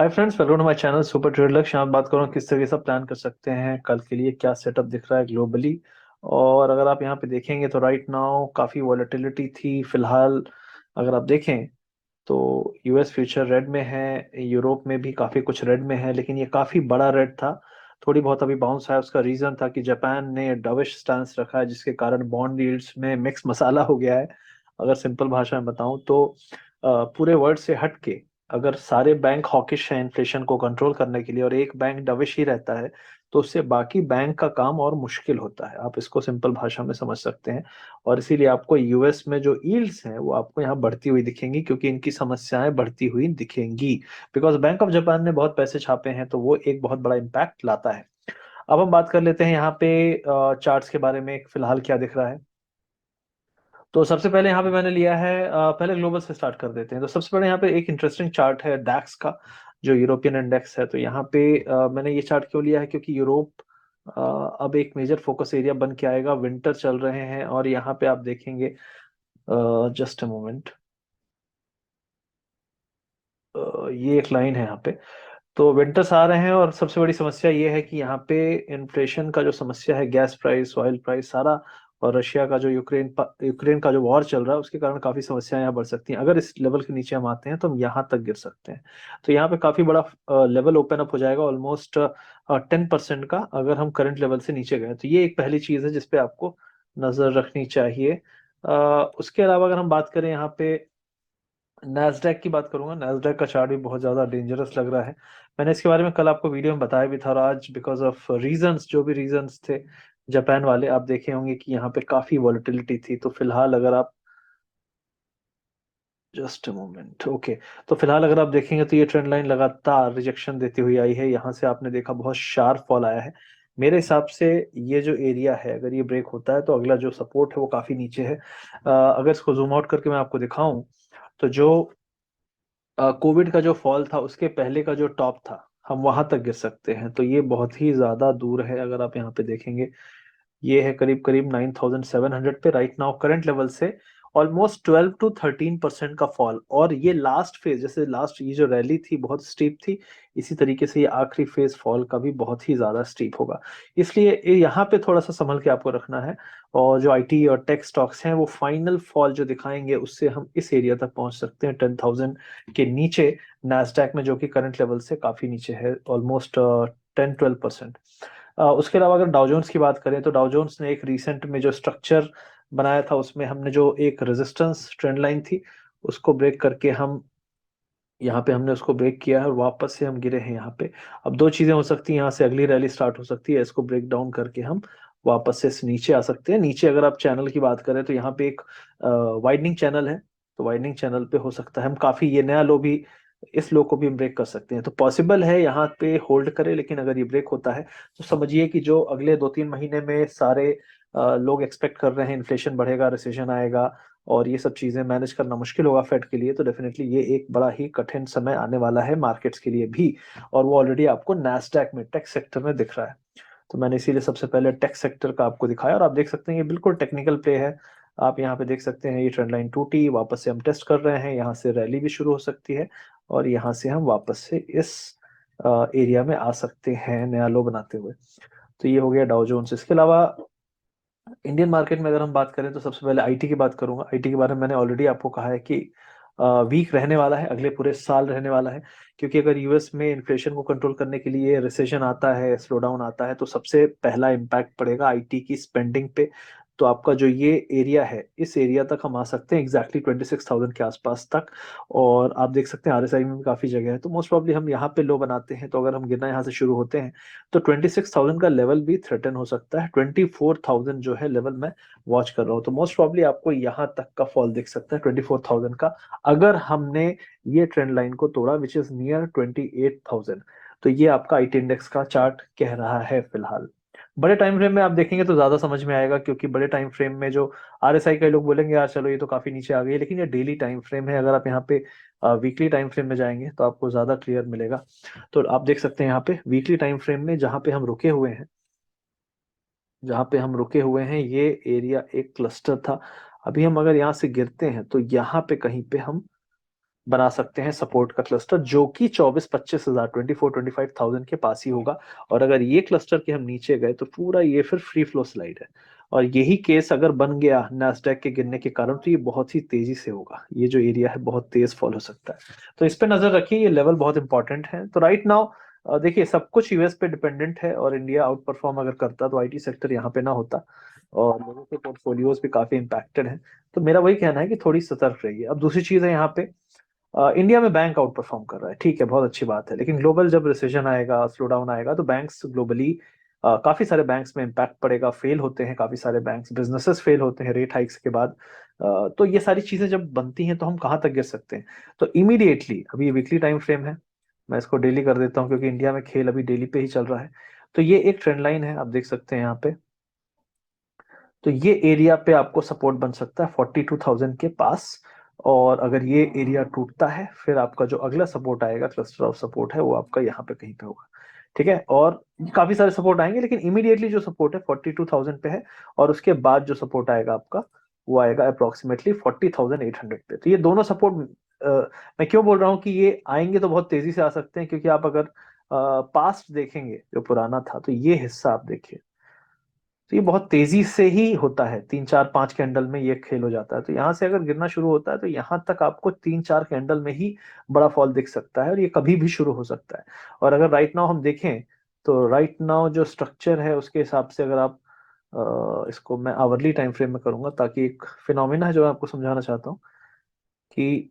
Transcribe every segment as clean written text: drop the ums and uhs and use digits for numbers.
Hi friends, welcome to my channel super trade Lakshya. यहाँ बात करूँ किस तरीके से प्लान कर सकते हैं कल के लिए, क्या सेटअप दिख रहा है ग्लोबली। और अगर आप यहाँ पे देखेंगे तो राइट नाउ काफ़ी वॉलेटिलिटी थी फिलहाल। अगर आप देखें तो यूएस फ्यूचर रेड में है, यूरोप में भी काफ़ी कुछ रेड में है, लेकिन ये काफ़ी बड़ा रेड था। थोड़ी बहुत अभी बाउंस आया, उसका रीज़न था कि जापान ने डविश स्टांस रखा है, जिसके कारण बॉन्ड यील्ड्स में मिक्स मसाला हो गया है। अगर सिंपल भाषा में बताऊं तो पूरे वर्ल्ड से हट के अगर सारे बैंक हॉकिश हैं इन्फ्लेशन को कंट्रोल करने के लिए और एक बैंक डविश ही रहता है, तो उससे बाकी बैंक का काम और मुश्किल होता है। आप इसको सिंपल भाषा में समझ सकते हैं। और इसीलिए आपको यूएस में जो यील्ड्स हैं वो आपको यहाँ बढ़ती हुई दिखेंगी, क्योंकि इनकी समस्याएं बढ़ती हुई दिखेंगी। बिकॉज बैंक ऑफ जापान ने बहुत पैसे छापे हैं, तो वो एक बहुत बड़ा इम्पैक्ट लाता है। अब हम बात कर लेते हैं यहाँ पे चार्ट्स के बारे में फिलहाल क्या दिख रहा है। तो सबसे पहले यहाँ पे मैंने लिया है, पहले ग्लोबल से स्टार्ट कर देते हैं। तो सबसे पहले यहाँ पे एक इंटरेस्टिंग चार्ट है डैक्स का, जो यूरोपियन इंडेक्स है। तो यहाँ पे मैंने ये चार्ट क्यों लिया है, क्योंकि यूरोप अब एक मेजर फोकस एरिया बन के आएगा। विंटर चल रहे हैं और यहाँ पे आप देखेंगे, जस्ट अ मोमेंट, ये एक लाइन है यहाँ पे। तो विंटर्स आ रहे हैं और सबसे बड़ी समस्या ये है कि यहाँ पे इन्फ्लेशन का जो समस्या है, गैस प्राइस, ऑयल प्राइस सारा, और रशिया का जो यूक्रेन का जो वॉर चल रहा है, उसके कारण काफी समस्याएं यहाँ बढ़ सकती हैं। अगर इस लेवल के नीचे हम आते हैं तो हम यहाँ तक गिर सकते हैं। तो यहाँ पे काफी बड़ा लेवल ओपन अप हो जाएगा, ऑलमोस्ट 10% का, अगर हम करंट लेवल से नीचे गए। तो ये एक पहली चीज है जिसपे आपको नजर रखनी चाहिए। उसके अलावा अगर हम बात करें यहाँ पे नैस्डैक की, बात करूंगा। नैस्डैक का चार्ट भी बहुत ज्यादा डेंजरस लग रहा है। मैंने इसके बारे में कल आपको वीडियो में बताया भी था, और आज बिकॉज ऑफ रीजंस, जो भी रीजंस थे जापान वाले, आप देखे होंगे कि यहाँ पे काफी वॉलेटिलिटी थी। तो फिलहाल अगर आप, जस्ट अ मोमेंट, ओके, तो फिलहाल अगर आप देखेंगे तो ये ट्रेंड लाइन लगातार रिजेक्शन देती हुई आई है। यहाँ से आपने देखा बहुत शार्प फॉल आया है। मेरे हिसाब से ये जो एरिया है, अगर ये ब्रेक होता है तो अगला जो सपोर्ट है वो काफी नीचे है। अगर इसको जूम आउट करके मैं आपको दिखाऊं, तो जो कोविड का जो फॉल था उसके पहले का जो टॉप था, हम वहां तक गिर सकते हैं। तो ये बहुत ही ज्यादा दूर है। अगर आप यहाँ पे देखेंगे, ये है करीब करीब 9700 पे राइट नाउ करंट लेवल से। ऑलमोस्ट 12 to 13% का फॉल। और ये लास्ट फेज, जैसे लास्ट ये जो रैली थी बहुत स्टीप थी, इसी तरीके से ये आखिरी फेज फॉल का भी बहुत ही ज्यादा स्टीप होगा। इसलिए यहाँ पे थोड़ा सा संभल के आपको रखना है। और जो आईटी और टेक स्टॉक्स हैं वो फाइनल फॉल जो दिखाएंगे, उससे हम इस एरिया तक पहुंच सकते हैं, 10,000 के नीचे। नास्डैक में जो कि करंट लेवल से काफी नीचे है, ऑलमोस्ट 10-12%। उसके अलावा अगर डाउ जोन्स की बात करें, तो डाउ जोन्स ने एक रिसेंट में जो स्ट्रक्चर बनाया था, उसमें हमने जो एक रेजिस्टेंस ट्रेंड लाइन थी, उसको ब्रेक करके हम यहाँ पे हमने उसको ब्रेक किया है और वापस से हम गिरे हैं यहाँ पे। अब दो चीजें हो सकती हैं, यहाँ से अगली रैली स्टार्ट हो सकती है, इसको ब्रेक डाउन करके हम वापस से इस नीचे आ सकते हैं। नीचे अगर आप चैनल की बात करें तो यहाँ पे एक वाइडनिंग चैनल है। तो वाइडनिंग चैनल पे हो सकता है हम काफी, ये नया लो भी, इस लो को भी हम ब्रेक कर सकते हैं। तो पॉसिबल है यहाँ पे होल्ड करें, लेकिन अगर ये ब्रेक होता है तो समझिए कि जो अगले 2-3 महीने में सारे लोग एक्सपेक्ट कर रहे हैं, इन्फ्लेशन बढ़ेगा, रिसेशन आएगा, और ये सब चीजें मैनेज करना मुश्किल होगा फेड के लिए। तो डेफिनेटली ये एक बड़ा ही कठिन समय आने वाला है मार्केट्स के लिए भी। और वो ऑलरेडी आपको नैस्डैक में, टेक सेक्टर में दिख रहा है। तो मैंने इसीलिए सबसे पहले टेक सेक्टर का आपको दिखाया, और आप देख सकते हैं ये बिल्कुल टेक्निकल प्ले है। आप यहाँ पे देख सकते हैं ये ट्रेंड लाइन टूटी, वापस से हम टेस्ट कर रहे हैं, यहाँ से रैली भी शुरू हो सकती है, और यहाँ से हम वापस से इस एरिया में आ सकते हैं नया लो बनाते हुए। तो ये हो गया डाउ जोन्स। इसके अलावा इंडियन मार्केट में अगर हम बात करें तो सबसे पहले आईटी की बात करूंगा। आईटी के बारे में मैंने ऑलरेडी आपको कहा है कि वीक रहने वाला है, अगले पूरे साल रहने वाला है। क्योंकि अगर यूएस में इन्फ्लेशन को कंट्रोल करने के लिए रिसेशन आता है, स्लो डाउन आता है, तो सबसे पहला इम्पैक्ट पड़ेगा आईटी की स्पेंडिंग पे। तो आपका जो ये एरिया है, इस एरिया तक हम आ सकते हैं, एग्जैक्टली 26,000 के आसपास तक। और आप देख सकते हैं आरएसआई में भी काफी जगह है, तो मोस्ट प्रॉब्ली हम यहाँ पे लो बनाते हैं। तो अगर हम गिरना यहाँ से शुरू होते हैं तो 26,000 का लेवल भी थ्रेटन हो सकता है। 24,000 जो है लेवल मैं वॉच कर रहा हूँ। तो मोस्ट प्रॉब्ली आपको यहाँ तक का फॉल दिख सकता है 24,000 का, अगर हमने ये ट्रेंड लाइन को तोड़ा, विच इज नियर 28,000। तो ये आपका आईटी इंडेक्स का चार्ट कह रहा है फिलहाल। बड़े टाइम फ्रेम में आप देखेंगे तो ज्यादा समझ में आएगा, क्योंकि बड़े टाइम फ्रेम में जो आरएसआई के लोग बोलेंगे यार चलो ये तो काफी नीचे आ गई है, लेकिन ये डेली टाइम फ्रेम है। अगर आप यहाँ पे वीकली टाइम फ्रेम में जाएंगे तो आपको ज्यादा क्लियर मिलेगा। तो आप देख सकते हैं यहाँ पे वीकली टाइम फ्रेम में जहां पे हम रुके हुए हैं, जहां पे हम रुके हुए हैं, ये एरिया एक क्लस्टर था। अभी हम अगर यहाँ से गिरते हैं तो यहाँ पे कहीं पे हम बना सकते हैं सपोर्ट का क्लस्टर, जो कि 24-25 हजार 24-25,000 के पास ही होगा। और अगर ये क्लस्टर के हम नीचे गए तो पूरा ये फिर फ्री फ्लो स्लाइड है। और यही केस अगर बन गया नास्डैक के गिरने के कारण तो ये बहुत ही तेजी से होगा, ये जो एरिया है बहुत तेज फॉल हो सकता है। तो इस पे नजर रखिए, ये लेवल बहुत इंपॉर्टेंट है। तो राइट नाउ देखिए सब कुछ यूएस पे डिपेंडेंट है, और इंडिया आउट परफॉर्म अगर करता तो आईटी सेक्टर यहाँ पे ना होता, और लोगों के पोर्टफोलियोज भी काफी इंपैक्टेड हैं। तो मेरा वही कहना है कि थोड़ी सतर्क रहिए। अब दूसरी चीज है यहाँ पे, इंडिया में बैंक आउट परफॉर्म कर रहा है, ठीक है, बहुत अच्छी बात है, लेकिन ग्लोबल जब रिसेशन आएगा, स्लो डाउन आएगा, तो बैंक्स ग्लोबली काफी सारे बैंक्स में इम्पैक्ट पड़ेगा, फेल होते हैं काफी सारे बैंक्स, बिजनेसेस फेल होते हैं रेट हाइक्स के बाद। तो ये सारी चीजें जब बनती हैं तो हम कहाँ तक गिर सकते हैं। तो इमीडिएटली, अभी वीकली टाइम फ्रेम है, मैं इसको डेली कर देता हूँ क्योंकि इंडिया में खेल अभी डेली पे ही चल रहा है। तो ये एक ट्रेंड लाइन है, आप देख सकते हैं यहाँ पे। तो ये एरिया पे आपको सपोर्ट बन सकता है 42,000 के पास। और अगर ये एरिया टूटता है फिर आपका जो अगला सपोर्ट आएगा, क्लस्टर ऑफ सपोर्ट है, वो आपका यहाँ पे कहीं पे होगा। ठीक है, और काफी सारे सपोर्ट आएंगे, लेकिन इमीडिएटली जो सपोर्ट है 42,000 पे है। और उसके बाद जो सपोर्ट आएगा आपका, वो आएगा अप्रोक्सीमेटली 40,800 पे। तो ये दोनों सपोर्ट, मैं क्यों बोल रहा हूँ कि ये आएंगे तो बहुत तेजी से आ सकते हैं, क्योंकि आप अगर पास्ट देखेंगे जो पुराना था, तो ये हिस्सा आप देखिए, तो ये बहुत तेजी से ही होता है, 3 4 5 कैंडल में ये खेल हो जाता है। तो यहाँ से अगर गिरना शुरू होता है तो यहाँ तक आपको 3 4 कैंडल में ही बड़ा फॉल दिख सकता है, और ये कभी भी शुरू हो सकता है। और अगर राइट नाउ हम देखें, तो राइट नाउ जो स्ट्रक्चर है उसके हिसाब से अगर आप इसको मैं आवरली टाइम फ्रेम में करूंगा, ताकि एक फिनोमिना है जो मैं आपको समझाना चाहता हूँ कि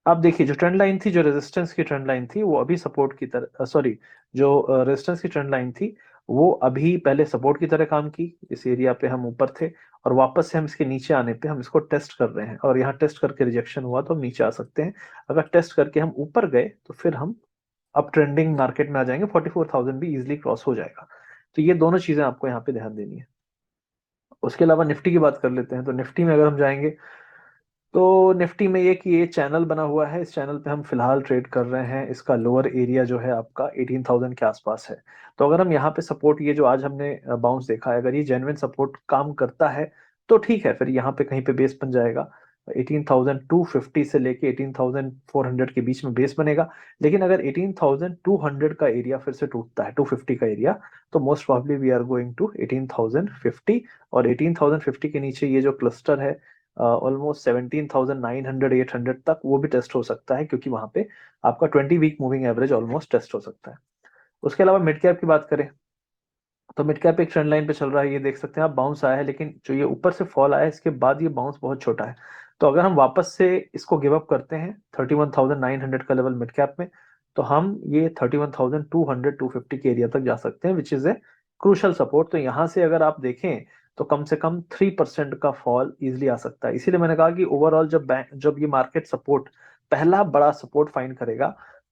आप देखिए, जो ट्रेंड लाइन थी, जो रेजिस्टेंस की ट्रेंड लाइन थी, वो अभी सपोर्ट की तरह, सॉरी, जो रेजिस्टेंस की ट्रेंड लाइन थी, वो अभी पहले सपोर्ट की तरह काम की। इस एरिया पे हम ऊपर थे, और वापस से हम इसके नीचे आने पे हम इसको टेस्ट कर रहे हैं, और यहाँ टेस्ट करके रिजेक्शन हुआ तो हम नीचे आ सकते हैं। अगर टेस्ट करके हम ऊपर गए तो फिर हम अप ट्रेंडिंग मार्केट में आ जाएंगे, 44,000 भी इजिली क्रॉस हो जाएगा। तो ये दोनों चीजें आपको यहाँ पे ध्यान देनी है। उसके अलावा निफ्टी की बात कर लेते हैं। तो निफ्टी में अगर हम जाएंगे, तो निफ्टी में ये कि ये चैनल बना हुआ है, इस चैनल पे हम फिलहाल ट्रेड कर रहे हैं। इसका लोअर एरिया जो है आपका 18,000 के आसपास है। तो अगर हम यहाँ पे सपोर्ट, ये जो आज हमने बाउंस देखा है, अगर ये जेन्युइन सपोर्ट काम करता है तो ठीक है, फिर यहाँ पे कहीं पे बेस बन जाएगा। 18,250 से लेके 18,400 के बीच में बेस बनेगा। लेकिन अगर 18,200 का एरिया फिर से टूटता है, 250 का एरिया, तो most probably we are going to 18,050। और 18,050 के नीचे ये जो क्लस्टर है, ऑलमोस्ट 17,900 800 तक, वो भी टेस्ट हो सकता है, क्योंकि वहां पे आपका 20 week moving average almost test हो सकता है। उसके अलावा मिड कैप की बात करें, तो मिड कैप एक ट्रेंड लाइन पे चल रहा है, ये देख सकते हैं आप, बाउंस आया है, लेकिन जो ये ऊपर से फॉल आया है इसके बाद ये बाउंस बहुत छोटा है। तो अगर हम वापस से इसको गिव अप करते हैं 31,900 का लेवल मिड कैप में, तो हम ये 31,200 250 के एरिया तक जा सकते हैं, which is a crucial support. तो यहाँ से अगर आप देखें तो कम से कम 3% का फॉल इजिली आ सकता है। इसीलिए मैंने कहा कि ओवरऑल जब ये मार्केट सपोर्ट, पहला बड़ा सपोर्ट फाइंड करेगा,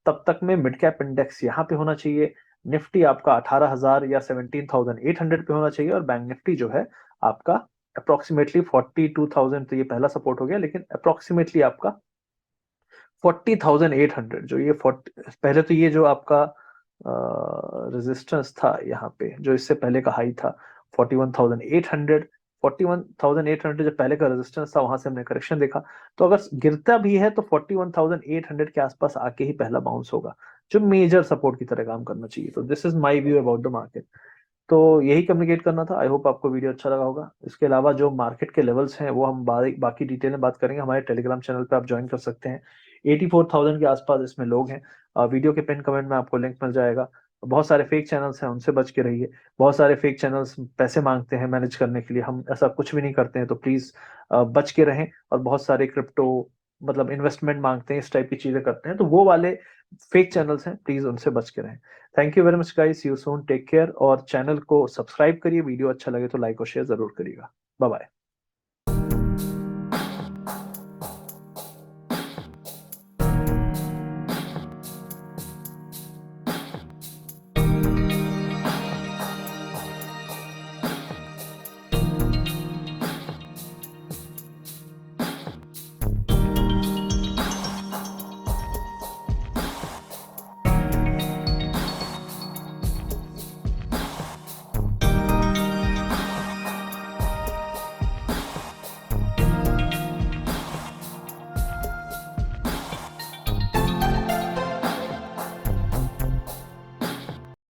तब तक में मिड कैप इंडेक्स यहाँ पे होना चाहिए, निफ्टी आपका 18,000 या 17,800 पे होना चाहिए, और बैंक निफ्टी जो है आपका अप्रोक्सीमेटली 42,000। तो ये पहला सपोर्ट हो गया, लेकिन अप्रोक्सीमेटली आपका 40,800, जो ये 40, पहले तो ये जो आपका रेजिस्टेंस था यहाँ पे, जो इससे पहले का हाई था 41,800, 41,800 जो पहले का रेजिस्टेंस था, वहां से हमने करेक्शन देखा। तो अगर गिरता भी है तो 41,800 के आसपास आके ही पहला बाउंस होगा, जो मेजर सपोर्ट की तरह काम करना चाहिए। तो this is my view about the market. तो यही कम्युनिकेट करना था। आई होप आपको वीडियो अच्छा लगा होगा। इसके अलावा जो मार्केट के लेवल्स हैं वो हम बाकी डिटेल में बात करेंगे, हमारे टेलीग्राम चैनल पे आप ज्वाइन कर सकते हैं। 84,000 के आसपास इसमें लोग हैं। वीडियो के पिन कमेंट में आपको लिंक मिल जाएगा। बहुत सारे फेक चैनल्स हैं, उनसे बच के रहिए। बहुत सारे फेक चैनल्स पैसे मांगते हैं मैनेज करने के लिए, हम ऐसा कुछ भी नहीं करते हैं, तो प्लीज बच के रहें। और बहुत सारे क्रिप्टो, मतलब इन्वेस्टमेंट मांगते हैं, इस टाइप की चीजें करते हैं, तो वो वाले फेक चैनल्स हैं, प्लीज उनसे बच के रहें। Thank you very much guys, see you soon, take care. और चैनल को सब्सक्राइब करिए, वीडियो अच्छा लगे तो लाइक और शेयर जरूर करिएगा। Bye bye.